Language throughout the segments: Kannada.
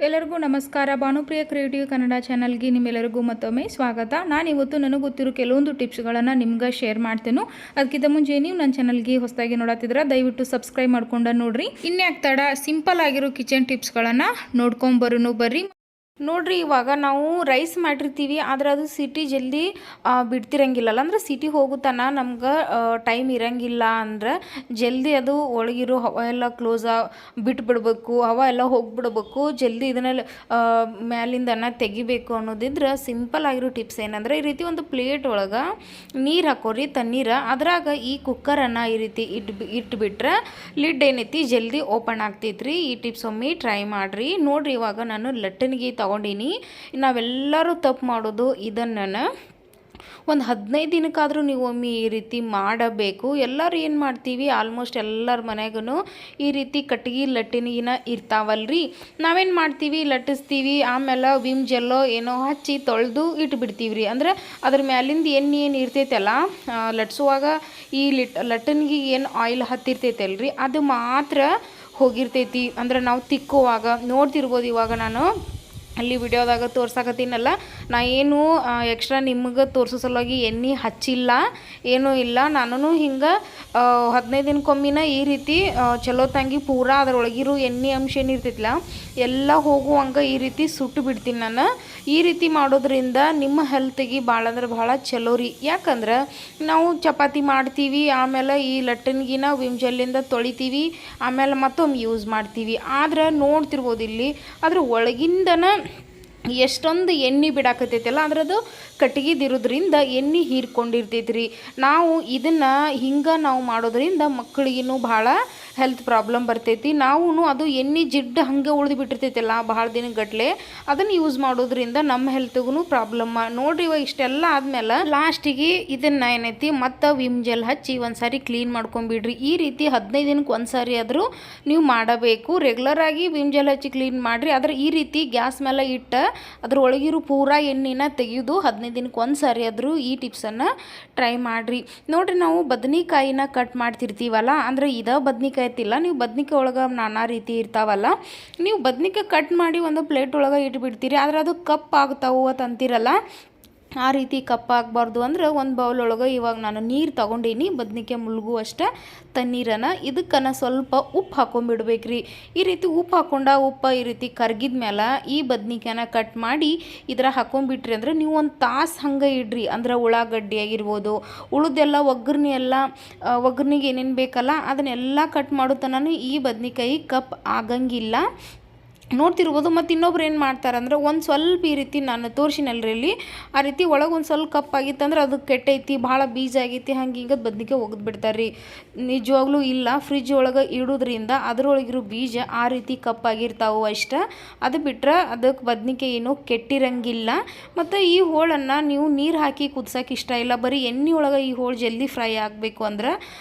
ಎಲ್ಲರಿಗೂ ನಮಸ್ಕಾರ. ಭಾನುಪ್ರಿಯ ಕ್ರಿಯೇಟಿವ್ ಕನ್ನಡ ಚಾನಲ್ಗೆ ನಿಮ್ಮೆಲ್ಲರಿಗೂ ಮತ್ತೊಮ್ಮೆ ಸ್ವಾಗತ. ನಾನಿವತ್ತು ನನಗೆ ಗೊತ್ತಿರೋ ಕೆಲವೊಂದು ಟಿಪ್ಸ್ಗಳನ್ನು ನಿಮ್ಗೆ ಶೇರ್ ಮಾಡ್ತೇನೆ. ಅದಕ್ಕಿಂತ ಮುಂಚೆ ನೀವು ನನ್ನ ಚಾನಲ್ಗೆ ಹೊಸದಾಗಿ ನೋಡತ್ತಿದ್ರೆ ದಯವಿಟ್ಟು ಸಬ್ಸ್ಕ್ರೈಬ್ ಮಾಡ್ಕೊಂಡು ನೋಡ್ರಿ. ಇನ್ಯಾಕೆ ತಡ, ಸಿಂಪಲ್ ಆಗಿರೋ ಕಿಚನ್ ಟಿಪ್ಸ್ಗಳನ್ನು ನೋಡ್ಕೊಂಬರೋನು ಬರ್ರಿ. ನೋಡ್ರಿ, ಇವಾಗ ನಾವು ರೈಸ್ ಮಾಡಿರ್ತೀವಿ, ಆದರೆ ಅದು ಸಿಟಿ ಜಲ್ದಿ ಬಿಡ್ತಿರಂಗಿಲ್ಲಲ್ಲ. ಅಂದ್ರೆ ಸಿಟಿ ಹೋಗುತ್ತಾನ ನಮ್ಗೆ ಟೈಮ್ ಇರಂಗಿಲ್ಲ ಅಂದ್ರೆ ಜಲ್ದಿ ಅದು ಒಳಗಿರೋ ಹವ ಎಲ್ಲ ಕ್ಲೋಸ್ ಬಿಟ್ಬಿಡ್ಬೇಕು, ಹವ ಎಲ್ಲ ಹೋಗಿಬಿಡ್ಬೇಕು, ಜಲ್ದಿ ಇದನ್ನೆಲ್ಲ ಮ್ಯಾಲಿಂದನ ತೆಗಿಬೇಕು ಅನ್ನೋದಿದ್ರೆ ಸಿಂಪಲ್ ಆಗಿರೋ ಟಿಪ್ಸ್ ಏನಂದ್ರೆ, ಈ ರೀತಿ ಒಂದು ಪ್ಲೇಟ್ ಒಳಗೆ ನೀರು ಹಾಕೋರಿ, ತಣ್ಣೀರು. ಅದ್ರಾಗ ಈ ಕುಕ್ಕರನ್ನು ಈ ರೀತಿ ಇಟ್ಬಿಟ್ರೆ ಲಿಡ್ ಏನೈತಿ ಜಲ್ದಿ ಓಪನ್ ಆಗ್ತೈತ್ರಿ. ಈ ಟಿಪ್ಸ್ ಒಮ್ಮೆ ಟ್ರೈ ಮಾಡಿರಿ. ನೋಡ್ರಿ, ಇವಾಗ ನಾನು ಲಟ್ಟಣಿಗೆ ತಗೊಂಡಿನಿ. ನಾವೆಲ್ಲರೂ ತಪ್ಪು ಮಾಡೋದು ಇದನ್ನು. ಒಂದು 15 ದಿನಕ್ಕಾದರೂ ನೀವು ಒಮ್ಮೆ ಈ ರೀತಿ ಮಾಡಬೇಕು. ಎಲ್ಲರೂ ಏನು ಮಾಡ್ತೀವಿ, ಆಲ್ಮೋಸ್ಟ್ ಎಲ್ಲರ ಮನೆಗೂ ಈ ರೀತಿ ಕಟ್ಟಿಗೆ ಲಟ್ಟಿನಿನ ಇರ್ತಾವಲ್ರಿ. ನಾವೇನು ಮಾಡ್ತೀವಿ, ಲಟ್ಟಿಸ್ತೀವಿ, ಆಮೇಲೆ ವಿಮ್ ಜೆಲ್ಲೋ ಏನೋ ಹಚ್ಚಿ ತೊಳೆದು ಇಟ್ಬಿಡ್ತೀವಿ ರೀ. ಅಂದ್ರೆ ಅದ್ರ ಮ್ಯಾಲಿಂದ ಏನು ಇರ್ತೈತಲ್ಲ, ಲಟ್ಸುವಾಗ ಈ ಲಟ್ಟಣಿಗೆ ಏನು ಆಯಿಲ್ ಹತ್ತಿರ್ತೈತಲ್ರಿ, ಅದು ಮಾತ್ರ ಹೋಗಿರ್ತೈತಿ. ಅಂದ್ರೆ ನಾವು ತಿಕ್ಕುವಾಗ ನೋಡ್ತಿರ್ಬೋದು. ಇವಾಗ ನಾನು ಅಲ್ಲಿ ವಿಡಿಯೋದಾಗ ತೋರ್ಸಾಕತ್ತೀನಲ್ಲ, ನಾ ಏನು ಎಕ್ಸ್ಟ್ರಾ ನಿಮಗೆ ತೋರಿಸೋ ಸಲುವಾಗಿ ಎಣ್ಣೆ ಹಚ್ಚಿಲ್ಲ, ಏನೂ ಇಲ್ಲ. ನಾನು ಹಿಂಗೆ 15 ದಿನಕ್ಕೊಮ್ಮಿನ ಈ ರೀತಿ ಚಲೋ ತಂಗಿ ಪೂರಾ ಅದರೊಳಗಿರೋ ಎಣ್ಣೆ ಅಂಶ ಏನಿರ್ತೈತಿಲ್ಲ ಎಲ್ಲ ಹೋಗುವಂಗೆ ಈ ರೀತಿ ಸುಟ್ಟು ಬಿಡ್ತೀನಿ ನಾನು. ಈ ರೀತಿ ಮಾಡೋದ್ರಿಂದ ನಿಮ್ಮ ಹೆಲ್ತಿಗೆ ಭಾಳ ಅಂದ್ರೆ ಭಾಳ ಚಲೋ ರೀ. ಯಾಕಂದ್ರೆ ನಾವು ಚಪಾತಿ ಮಾಡ್ತೀವಿ, ಆಮೇಲೆ ಈ ಲಟ್ಟಣಿಗಿನ ವಿಮ್ ಜೆಲ್ಲಿಂದ ತೊಳಿತೀವಿ, ಆಮೇಲೆ ಮತ್ತೊಮ್ಮೆ ಯೂಸ್ ಮಾಡ್ತೀವಿ. ಆದ್ರೆ ನೋಡ್ತಿರ್ಬೋದು ಇಲ್ಲಿ ಅದ್ರ ಒಳಗಿಂದನ ಎಷ್ಟೊಂದು ಎಣ್ಣೆ ಬಿಡಾಕತ್ತೈತಲ್ಲ, ಅದ್ರದ್ದು ಕಟ್ಟಿಗೆದಿರೋದ್ರಿಂದ ಎಣ್ಣೆ ಹೀರ್ಕೊಂಡಿರ್ತೈತಿ ರೀ. ನಾವು ಇದನ್ನು ಹಿಂಗೆ ನಾವು ಮಾಡೋದ್ರಿಂದ ಮಕ್ಕಳಿಗೂ ಭಾಳ ಹೆಲ್ತ್ ಪ್ರಾಬ್ಲಮ್ ಬರ್ತೈತಿ. ನಾವು ಅದು ಎಣ್ಣೆ ಜಿಡ್ಡು ಹಂಗೆ ಉಳಿದು ಬಿಟ್ಟಿರ್ತೈತಲ್ಲ ಭಾಳ ದಿನಗಟ್ಲೆ, ಅದನ್ನು ಯೂಸ್ ಮಾಡೋದ್ರಿಂದ ನಮ್ಮ ಹೆಲ್ತ್ಗೂ ಪ್ರಾಬ್ಲಮ್. ನೋಡ್ರಿ, ಇವಾಗ ಇಷ್ಟೆಲ್ಲ ಆದಮೇಲೆ ಲಾಸ್ಟಿಗೆ ಇದನ್ನು ಏನೈತಿ ಮತ್ತು ವಿಮ್ ಜೆಲ್ ಹಚ್ಚಿ ಒಂದು ಸಾರಿ ಕ್ಲೀನ್ ಮಾಡ್ಕೊಂಬಿಡ್ರಿ. ಈ ರೀತಿ 15 ದಿನಕ್ಕೆ ಒಂದು ಸಾರಿ ಆದರೂ ನೀವು ಮಾಡಬೇಕು. ರೆಗ್ಯುಲರಾಗಿ ವಿಮ್ ಜೆಲ್ ಹಚ್ಚಿ ಕ್ಲೀನ್ ಮಾಡಿರಿ. ಆದರೆ ಈ ರೀತಿ ಗ್ಯಾಸ್ ಮೇಲೆ ಇಟ್ಟು ಅದ್ರ ಒಳಗಿರೋ ಪೂರಾ ಎಣ್ಣೆನ ತೆಗೆದು 15 ದಿನಕ್ಕೆ ಒಂದು ಸಾರಿ ಆದರೂ ಈ ಟಿಪ್ಸನ್ನು ಟ್ರೈ ಮಾಡಿರಿ. ನೋಡಿರಿ, ನಾವು ಬದನೆಕಾಯಿನ ಕಟ್ ಮಾಡ್ತಿರ್ತೀವಲ್ಲ, ಅಂದರೆ ಇದೇ ಬದ್ನಿಕಾಯಿ ಐತಿಲ್ಲ, ನೀವು ಬದ್ನಿಕಾಯಿ ಒಳಗೆ ನಾನಾ ರೀತಿ ಇರ್ತಾವಲ್ಲ, ನೀವು ಬದ್ನಿಕಾಯಿ ಕಟ್ ಮಾಡಿ ಒಂದು ಪ್ಲೇಟ್ ಒಳಗೆ ಇಟ್ಬಿಡ್ತೀರಿ, ಆದರೆ ಅದು ಕಪ್ ಆಗ್ತಾವು ಅಂತ ಅಂತೀರಲ್ಲ, ಆ ರೀತಿ ಕಪ್ಪಾಗಬಾರ್ದು. ಅಂದ್ರೆ ಒಂದು ಬೌಲ್ ಒಳಗೆ ಇವಾಗ ನಾನು ನೀರು ತೊಗೊಂಡೀನಿ, ಬದ್ನಿಕಾಯಿ ಮುಳುಗು ಅಷ್ಟೇ ತಣ್ಣೀರನ್ನು. ಇದಕ್ಕನ್ನು ಸ್ವಲ್ಪ ಉಪ್ಪು ಹಾಕೊಂಡ್ಬಿಡ್ಬೇಕು ರೀ. ಈ ರೀತಿ ಉಪ್ಪು ಉಪ್ಪು ಈ ರೀತಿ ಕರ್ಗಿದ ಮೇಲೆ ಈ ಬದ್ನಿಕಾಯನ್ನ ಕಟ್ ಮಾಡಿ ಇದ್ರ ಹಾಕೊಂಡ್ಬಿಟ್ರಿ ಅಂದ್ರೆ ನೀವು ಒಂದು ತಾಸು ಹಂಗೆ ಇಡ್ರಿ. ಅಂದ್ರೆ ಉಳ್ಳಾಗಡ್ಡಿ ಆಗಿರ್ಬೋದು, ಉಳಿದೆಲ್ಲ ಒಗ್ಗರ್ನಿಗೆ ಏನೇನು ಬೇಕಲ್ಲ ಅದನ್ನೆಲ್ಲ ಕಟ್ ಮಾಡೋ ತನಕ ಈ ಬದ್ನಿಕಾಯಿ ಕಪ್ ಆಗಂಗಿಲ್ಲ. ನೋಡ್ತಿರ್ಬೋದು. ಮತ್ತು ಇನ್ನೊಬ್ರು ಏನು ಮಾಡ್ತಾರಂದ್ರೆ ಒಂದು ಸ್ವಲ್ಪ ಈ ರೀತಿ ನಾನು ತೋರಿಸಿನಲ್ರಿ ಇಲ್ಲಿ, ಆ ರೀತಿ ಒಳಗೆ ಒಂದು ಸ್ವಲ್ಪ ಕಪ್ಪಾಗಿತ್ತಂದ್ರೆ ಅದು ಕೆಟ್ಟೈತಿ, ಭಾಳ ಬೀಜ ಆಗೈತಿ, ಹಂಗೆ ಹಿಂಗೆ ಬದ್ನಿಕಾಯಿ ಒಗೆದು ಬಿಡ್ತಾರೆ ರೀ. ನಿಜವಾಗ್ಲೂ ಇಲ್ಲ, ಫ್ರಿಜ್ ಒಳಗೆ ಇಡೋದ್ರಿಂದ ಅದರೊಳಗಿರೋ ಬೀಜ ಆ ರೀತಿ ಕಪ್ಪಾಗಿರ್ತಾವೆ ಅಷ್ಟೇ. ಅದು ಬಿಟ್ಟರೆ ಅದಕ್ಕೆ ಬದ್ನಿಕಾಯಿ ಏನೂ ಕೆಟ್ಟಿರಂಗಿಲ್ಲ. ಮತ್ತು ಈ ಹೋಳನ್ನು ನೀವು ನೀರು ಹಾಕಿ ಕುದ್ಸೋಕೆ ಇಷ್ಟ ಇಲ್ಲ, ಬರೀ ಎಣ್ಣೆ ಒಳಗೆ ಈ ಹೋಳು ಜಲ್ದಿ ಫ್ರೈ ಆಗಬೇಕು ಅಂದ್ರೆ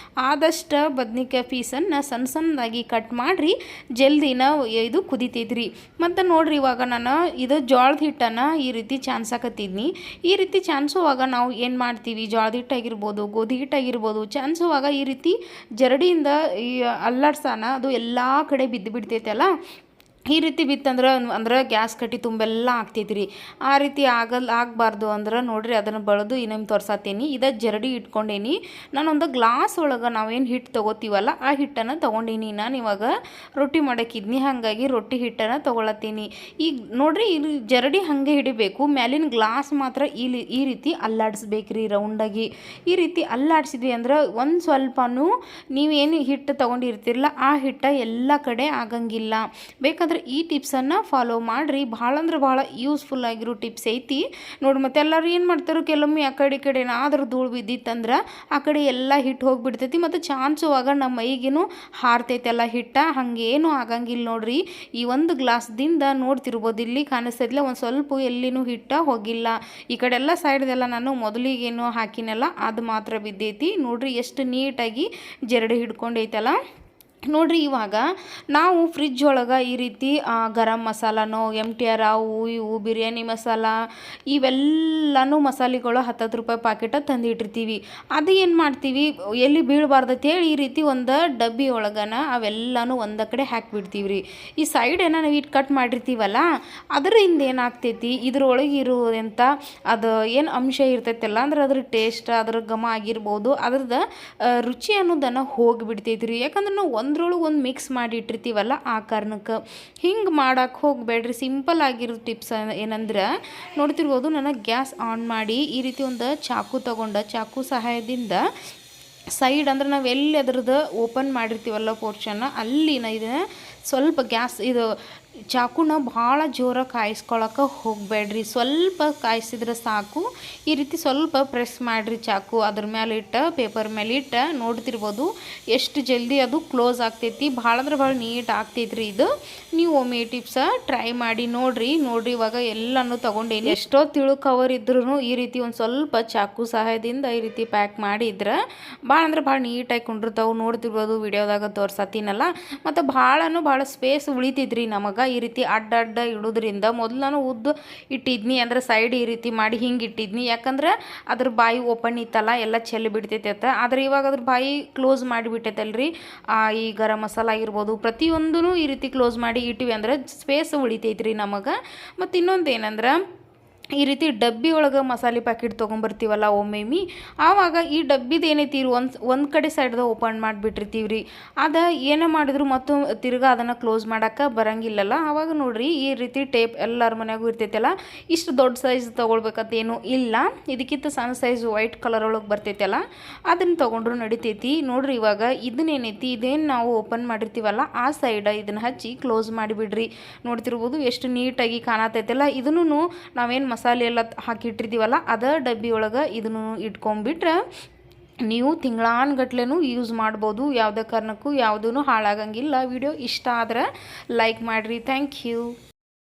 ಆದಷ್ಟು ಬದ್ನಿಕಾಯಿ ಪೀಸನ್ನು ಸಣ್ಣದಾಗಿ ಕಟ್ ಮಾಡಿರಿ, ಜಲ್ದಿನ ಇದು ಕುದಿತೈತ್ರಿ. ಮತ್ತು ನೋಡ್ರಿ, ಇವಾಗ ನಾನು ಇದು ಜೋಳದ ಹಿಟ್ಟನ್ನು ಈ ರೀತಿ ಚಾನ್ಸಾಕತ್ತಿದ್ನಿ. ಈ ರೀತಿ ಚಾನ್ಸುವಾಗ ನಾವು ಏನು ಮಾಡ್ತೀವಿ, ಜೋಳದ ಹಿಟ್ಟಾಗಿರ್ಬೋದು, ಗೋಧಿ ಹಿಟ್ಟಾಗಿರ್ಬೋದು, ಚಾನ್ಸುವಾಗ ಈ ರೀತಿ ಜರಡಿಯಿಂದ ಈ ಅಲ್ಲಾಡ್ಸಾನ ಅದು ಎಲ್ಲ ಕಡೆ ಬಿದ್ದು ಬಿಡ್ತೈತಲ್ಲ. ಈ ರೀತಿ ಅಂದ್ರೆ ಗ್ಯಾಸ್ ಕಟ್ಟಿ ತುಂಬೆಲ್ಲ ಆಗ್ತೈತಿ ರೀ. ಆ ರೀತಿ ಆಗಬಾರ್ದು ಅಂದ್ರೆ ನೋಡ್ರಿ, ಅದನ್ನು ಬಳ್ದು ಇನ್ನೊಮ್ಮೆ ತೋರ್ಸಾತೀನಿ. ಇದು ಜರಡಿ ಇಟ್ಕೊಂಡೇನಿ. ನಾನೊಂದು ಗ್ಲಾಸ್ ಒಳಗೆ ನಾವೇನು ಹಿಟ್ಟು ತೊಗೋತೀವಲ್ಲ ಆ ಹಿಟ್ಟನ್ನು ತೊಗೊಂಡೀನಿ. ನಾನು ಇವಾಗ ರೊಟ್ಟಿ ಮಾಡೋಕ್ಕಿದ್ನಿ, ಹಾಗಾಗಿ ರೊಟ್ಟಿ ಹಿಟ್ಟನ್ನು ತೊಗೊಳತ್ತೀನಿ. ಈಗ ನೋಡ್ರಿ, ಇಲ್ಲಿ ಜರಡಿ ಹಾಗೆ ಹಿಡಿಬೇಕು, ಮ್ಯಾಲಿನ ಗ್ಲಾಸ್ ಮಾತ್ರ ಈ ರೀತಿ ಅಲ್ಲಾಡಿಸ್ಬೇಕು ರೀ ರೌಂಡಾಗಿ. ಈ ರೀತಿ ಅಲ್ಲಾಡಿಸಿದ್ವಿ ಅಂದ್ರೆ ಒಂದು ಸ್ವಲ್ಪನೂ ನೀವೇನು ಹಿಟ್ಟು ತೊಗೊಂಡಿರ್ತಿರಲ್ಲ ಆ ಹಿಟ್ಟು ಎಲ್ಲ ಕಡೆ ಆಗಂಗಿಲ್ಲ. ಬೇಕಾದ್ರೆ ಈ ಟಿಪ್ಸನ್ನು ಫಾಲೋ ಮಾಡಿರಿ. ಭಾಳ ಅಂದ್ರೆ ಭಾಳ ಯೂಸ್ಫುಲ್ ಆಗಿರೋ ಟಿಪ್ಸ್ ಐತಿ ನೋಡಿ. ಮತ್ತು ಎಲ್ಲರೂ ಏನು ಮಾಡ್ತಾರೆ, ಕೆಲವೊಮ್ಮೆ ಆ ಕಡೆ ಏನಾದರೂ ಧೂಳು ಬಿದ್ದಿತ್ತಂದ್ರೆ ಆ ಕಡೆ ಎಲ್ಲ ಹಿಟ್ಟು ಹೋಗಿಬಿಡ್ತೈತಿ, ಮತ್ತು ಚಾನ್ಸುವಾಗ ನಮ್ಮ ಮೈಗೇನು ಹಾರ್ತೈತೆಲ್ಲ ಹಿಟ್ಟು. ಹಾಗೇನು ಆಗಂಗಿಲ್ಲ ನೋಡ್ರಿ. ಈ ಒಂದು ಗ್ಲಾಸ್ದಿಂದ ನೋಡ್ತಿರ್ಬೋದು, ಇಲ್ಲಿ ಕಾಣಿಸ್ತೈತಿಲ್ಲ, ಒಂದು ಸ್ವಲ್ಪ ಎಲ್ಲಿನೂ ಹಿಟ್ಟು ಹೋಗಿಲ್ಲ. ಈ ಕಡೆ ಎಲ್ಲ ಸೈಡ್ದೆಲ್ಲ ನಾನು ಮೊದಲಿಗೇನು ಹಾಕಿನಲ್ಲ ಅದು ಮಾತ್ರ ಬಿದ್ದೈತಿ. ನೋಡ್ರಿ ಎಷ್ಟು ನೀಟಾಗಿ ಜರಡಿ ಹಿಡ್ಕೊಂಡೈತಲ್ಲ. ನೋಡಿರಿ ಇವಾಗ ನಾವು ಫ್ರಿಜ್ ಒಳಗೆ ಈ ರೀತಿ ಗರಂ ಮಸಾಲನೋ MTR ಅವು ಇವು ಬಿರಿಯಾನಿ ಮಸಾಲ ಇವೆಲ್ಲನೂ ಮಸಾಲೆಗಳು 10 ರೂಪಾಯಿ ಪಾಕೆಟ ತಂದಿಟ್ಟಿರ್ತೀವಿ. ಅದು ಏನು ಮಾಡ್ತೀವಿ ಎಲ್ಲಿ ಬೀಳಬಾರ್ದು ಅಂತೇಳಿ ಈ ರೀತಿ ಒಂದು ಡಬ್ಬಿ ಒಳಗನ ಅವೆಲ್ಲನೂ ಒಂದು ಕಡೆ ಹಾಕಿಬಿಡ್ತೀವಿ ರೀ. ಈ ಸೈಡ್ ಏನೋ ನಾವು ಇಟ್ಟು ಕಟ್ ಮಾಡಿರ್ತೀವಲ್ಲ ಅದರಿಂದ ಏನಾಗ್ತೈತಿ ಇದ್ರೊಳಗೆ ಇರುವಂಥ ಅದು ಏನು ಅಂಶ ಇರ್ತೈತಲ್ಲ ಅಂದ್ರೆ ಅದ್ರ ಟೇಸ್ಟ್ ಅದ್ರ ಘಮ ಆಗಿರ್ಬೋದು ಅದ್ರದ್ದು ರುಚಿ ಅನ್ನೋದನ್ನು ಹೋಗಿಬಿಡ್ತೈತಿ ರೀ. ಯಾಕಂದ್ರೆ ನಾವು ಒಂದ್ರೊಳಗೆ ಒಂದು ಮಿಕ್ಸ್ ಮಾಡಿ ಇಟ್ಟಿರ್ತೀವಲ್ಲ ಆ ಕಾರಣಕ್ಕೆ ಹಿಂಗೆ ಮಾಡೋಕ್ಕೆ ಹೋಗಬೇಡ್ರಿ. ಸಿಂಪಲ್ ಆಗಿರೋ ಟಿಪ್ಸ್ ಏನಂದ್ರೆ ನೋಡ್ತಿರ್ಬೋದು ನಾನು ಗ್ಯಾಸ್ ಆನ್ ಮಾಡಿ ಈ ರೀತಿ ಒಂದು ಚಾಕು ತಗೊಂಡು ಚಾಕು ಸಹಾಯದಿಂದ ಸೈಡ್ ಅಂದ್ರೆ ನಾವು ಎಲ್ಲಿ ಅದ್ರದ್ದು ಓಪನ್ ಮಾಡಿರ್ತೀವಲ್ಲ ಪೋರ್ಷನ್ನ ಅಲ್ಲಿನ ಇದನ್ನು ಸ್ವಲ್ಪ ಗ್ಯಾಸ್ ಇದು ಚಾಕುನ ಭಾಳ ಜೋರಾಗಿ ಕಾಯಿಸ್ಕೊಳಕ್ಕೆ ಹೋಗಬೇಡ್ರಿ. ಸ್ವಲ್ಪ ಕಾಯಿಸಿದ್ರೆ ಸಾಕು. ಈ ರೀತಿ ಸ್ವಲ್ಪ ಪ್ರೆಸ್ ಮಾಡಿರಿ ಚಾಕು ಅದ್ರ ಮೇಲೆ ಇಟ್ಟು ಪೇಪರ್ ಮೇಲೆ ಇಟ್ಟು ನೋಡ್ತಿರ್ಬೋದು ಎಷ್ಟು ಜಲ್ದಿ ಅದು ಕ್ಲೋಸ್ ಆಗ್ತೈತಿ. ಭಾಳ ಅಂದ್ರೆ ಭಾಳ ನೀಟ್ ಆಗ್ತೈತ್ರಿ ಇದು. ನೀವು ಒಮ್ಮೆ ಟಿಪ್ಸ ಟ್ರೈ ಮಾಡಿ ನೋಡ್ರಿ ಇವಾಗ ಎಲ್ಲನೂ ತೊಗೊಂಡೇನಿ. ಎಷ್ಟೋ ತಿಳು ಕವರ್ ಇದ್ರೂ ಈ ರೀತಿ ಒಂದು ಸ್ವಲ್ಪ ಚಾಕು ಸಹಾಯದಿಂದ ಈ ರೀತಿ ಪ್ಯಾಕ್ ಮಾಡಿದ್ರೆ ಭಾಳ ಅಂದ್ರೆ ಭಾಳ ನೀಟಾಗಿ ಕೊಂಡಿರ್ತಾವೆ. ನೋಡ್ತಿರ್ಬೋದು ವಿಡಿಯೋದಾಗ ತೋರ್ಸತ್ತೀನಲ್ಲ. ಮತ್ತು ಭಾಳ ಸ್ಪೇಸ್ ಉಳಿತೈತ್ರಿ ನಮಗೆ ಈ ರೀತಿ ಅಡ್ಡ ಇಡೋದ್ರಿಂದ. ಮೊದಲು ನಾನು ಉದ್ದು ಇಟ್ಟಿದ್ನಿ ಅಂದ್ರೆ ಸೈಡ್ ಈ ರೀತಿ ಮಾಡಿ ಹಿಂಗೆ ಇಟ್ಟಿದ್ನಿ. ಯಾಕಂದ್ರೆ ಅದ್ರ ಬಾಯಿ ಓಪನ್ ಇತ್ತಲ್ಲ ಎಲ್ಲ ಚೆಲ್ಲಿ ಬಿಡ್ತೈತೆ ಅಂತ. ಆದರೆ ಇವಾಗ ಅದ್ರ ಬಾಯಿ ಕ್ಲೋಸ್ ಮಾಡಿಬಿಟ್ಟೈತಲ್ರಿ. ಈ ಗರಂ ಮಸಾಲ ಆಗಿರ್ಬೋದು ಪ್ರತಿಯೊಂದೂ ಈ ರೀತಿ ಕ್ಲೋಸ್ ಮಾಡಿ ಇಟ್ಟಿವಿ ಅಂದ್ರೆ ಸ್ಪೇಸ್ ಉಳಿತೈತ್ರಿ ನಮಗೆ. ಮತ್ತು ಇನ್ನೊಂದು ಏನಂದ್ರೆ ಈ ರೀತಿ ಡಬ್ಬಿ ಒಳಗೆ ಮಸಾಲೆ ಪ್ಯಾಕೆಟ್ ತೊಗೊಂಬರ್ತೀವಲ್ಲ ಒಮ್ಮೊಮ್ಮೆ ಆವಾಗ ಈ ಡಬ್ಬಿದು ಏನೈತಿ ಒಂದು ಕಡೆ ಸೈಡ್ದಾಗ ಓಪನ್ ಮಾಡಿಬಿಟ್ಟಿರ್ತೀವಿ ರೀ. ಅದು ಏನೇ ಮಾಡಿದ್ರು ಮತ್ತು ತಿರ್ಗಾ ಅದನ್ನು ಕ್ಲೋಸ್ ಮಾಡೋಕ್ಕೆ ಬರೋಂಗಿಲ್ಲಲ್ಲ. ಆವಾಗ ನೋಡಿರಿ ಈ ರೀತಿ ಟೇಪ್ ಎಲ್ಲರ ಮನೆಯಾಗೂ ಇರ್ತೈತಲ್ಲ. ಇಷ್ಟು ದೊಡ್ಡ ಸೈಜ್ ತೊಗೊಳ್ಬೇಕಂತೇನು ಇಲ್ಲ. ಇದಕ್ಕಿಂತ ಸಣ್ಣ ಸೈಜ್ ವೈಟ್ ಕಲರ್ ಒಳಗೆ ಬರ್ತೈತಲ್ಲ ಅದನ್ನು ತೊಗೊಂಡ್ರು ನಡಿತೈತಿ. ನೋಡಿರಿ ಇವಾಗ ಇದನ್ನೇನೈತಿ ಇದೇನು ನಾವು ಓಪನ್ ಮಾಡಿರ್ತೀವಲ್ಲ ಆ ಸೈಡ ಇದನ್ನು ಹಚ್ಚಿ ಕ್ಲೋಸ್ ಮಾಡಿಬಿಡ್ರಿ. ನೋಡ್ತಿರ್ಬೋದು ಎಷ್ಟು ನೀಟಾಗಿ ಕಾಣತೈತಲ್ಲ. ಇದನ್ನು ನಾವೇನು ಮಸಾಲೆ ಎಲ್ಲ ಹಾಕಿಟ್ಟಿರ್ತೀವಲ್ಲ ಅದ ಡಬ್ಬಿ ಒಳಗೆ ಇದನ್ನು ಇಟ್ಕೊಂಡ್ಬಿಟ್ರೆ ನೀವು ತಿಂಗಳಾನ್ಗಟ್ಲೆನೂ ಯೂಸ್ ಮಾಡ್ಬೋದು. ಯಾವುದೇ ಕಾರಣಕ್ಕೂ ಯಾವುದೂ ಹಾಳಾಗಂಗಿಲ್ಲ. ವಿಡಿಯೋ ಇಷ್ಟ ಆದ್ರೆ ಲೈಕ್ ಮಾಡಿರಿ. Thank you.